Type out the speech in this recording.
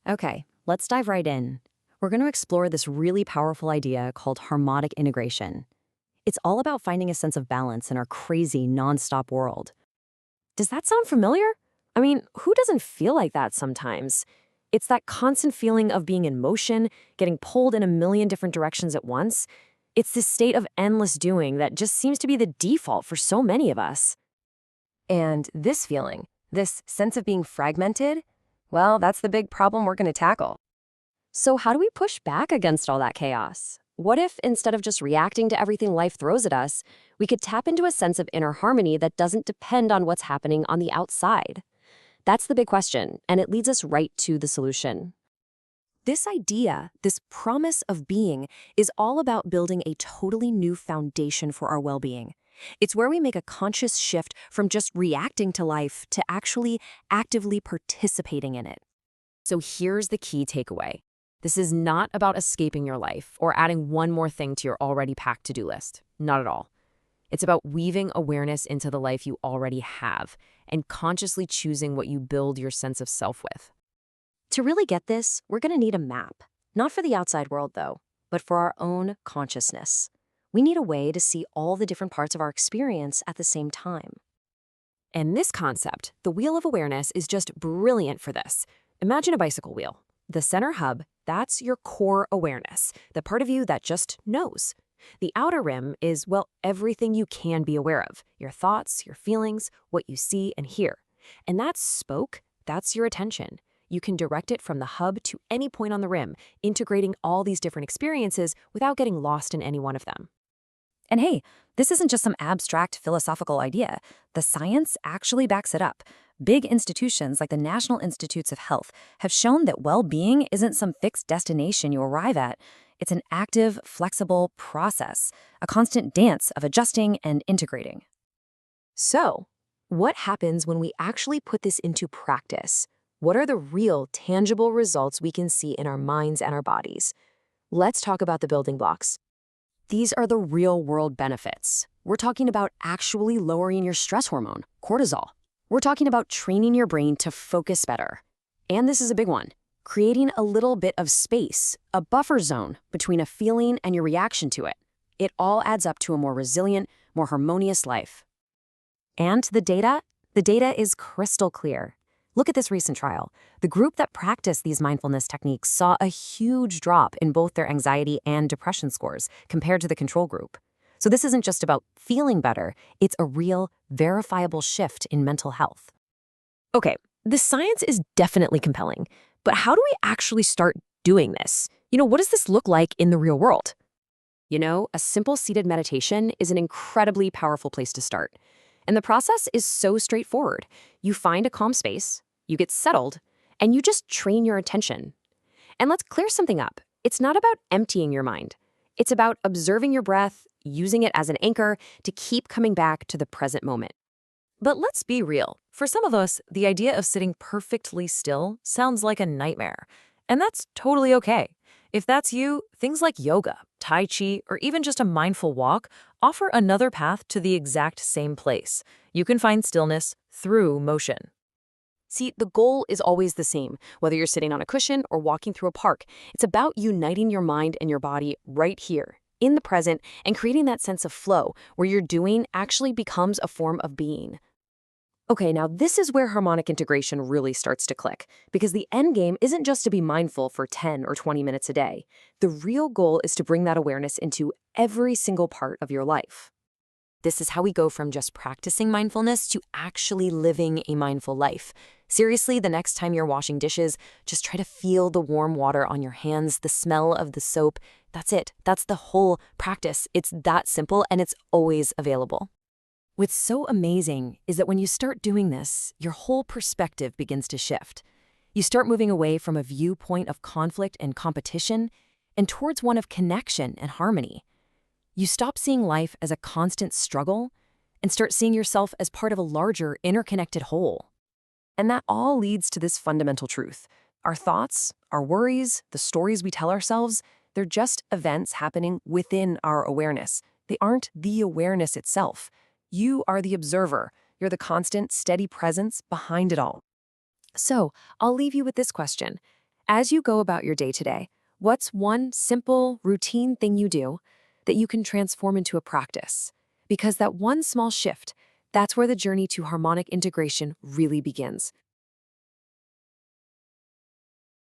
Okay, let's dive right in. We're going to explore this really powerful idea called harmonic integration. It's all about finding a sense of balance in our crazy, nonstop world. Does that sound familiar? I mean, who doesn't feel like that sometimes? It's that constant feeling of being in motion, getting pulled in a million different directions at once. It's this state of endless doing that just seems to be the default for so many of us. And this feeling, this sense of being fragmented, well, that's the big problem we're going to tackle. So, how do we push back against all that chaos? What if, instead of just reacting to everything life throws at us, we could tap into a sense of inner harmony that doesn't depend on what's happening on the outside? That's the big question, and it leads us right to the solution. This idea, this promise of being, is all about building a totally new foundation for our well-being. It's where we make a conscious shift from just reacting to life to actually actively participating in it. So here's the key takeaway. This is not about escaping your life or adding one more thing to your already packed to-do list. Not at all. It's about weaving awareness into the life you already have and consciously choosing what you build your sense of self with. To really get this, we're going to need a map. Not for the outside world, though, but for our own consciousness. We need a way to see all the different parts of our experience at the same time. And this concept, the wheel of awareness, is just brilliant for this. Imagine a bicycle wheel. The center hub, that's your core awareness, the part of you that just knows. The outer rim is, well, everything you can be aware of, your thoughts, your feelings, what you see and hear. And that spoke, that's your attention. You can direct it from the hub to any point on the rim, integrating all these different experiences without getting lost in any one of them. And hey, this isn't just some abstract philosophical idea. The science actually backs it up. Big institutions like the National Institutes of Health have shown that well-being isn't some fixed destination you arrive at. It's an active, flexible process, a constant dance of adjusting and integrating. So, what happens when we actually put this into practice? What are the real, tangible results we can see in our minds and our bodies? Let's talk about the building blocks. These are the real-world benefits. We're talking about actually lowering your stress hormone, cortisol. We're talking about training your brain to focus better. And this is a big one, creating a little bit of space, a buffer zone between a feeling and your reaction to it. It all adds up to a more resilient, more harmonious life. And the data is crystal clear. Look at this recent trial. The group that practiced these mindfulness techniques saw a huge drop in both their anxiety and depression scores compared to the control group. So this isn't just about feeling better, it's a real, verifiable shift in mental health. Okay, the science is definitely compelling, but how do we actually start doing this? What does this look like in the real world? A simple seated meditation is an incredibly powerful place to start. And the process is so straightforward. You find a calm space, you get settled, and you just train your attention. And let's clear something up. It's not about emptying your mind. It's about observing your breath, using it as an anchor to keep coming back to the present moment. But let's be real. For some of us, the idea of sitting perfectly still sounds like a nightmare. And that's totally okay. If that's you, things like yoga, tai chi, or even just a mindful walk offer another path to the exact same place. You can find stillness through motion. See, the goal is always the same, whether you're sitting on a cushion or walking through a park. It's about uniting your mind and your body right here, in the present, and creating that sense of flow where your doing actually becomes a form of being. Okay, now this is where harmonic integration really starts to click, because the end game isn't just to be mindful for 10 or 20 minutes a day. The real goal is to bring that awareness into every single part of your life. This is how we go from just practicing mindfulness to actually living a mindful life. Seriously, the next time you're washing dishes, just try to feel the warm water on your hands, the smell of the soap. That's it. That's the whole practice. It's that simple, and it's always available. What's so amazing is that when you start doing this, your whole perspective begins to shift. You start moving away from a viewpoint of conflict and competition and towards one of connection and harmony. You stop seeing life as a constant struggle and start seeing yourself as part of a larger, interconnected whole. And that all leads to this fundamental truth. Our thoughts, our worries, the stories we tell ourselves, they're just events happening within our awareness. They aren't the awareness itself. You are the observer. You're the constant, steady presence behind it all. So, I'll leave you with this question. As you go about your day today, what's one simple, routine thing you do that you can transform into a practice? Because that one small shift, that's where the journey to harmonic integration really begins.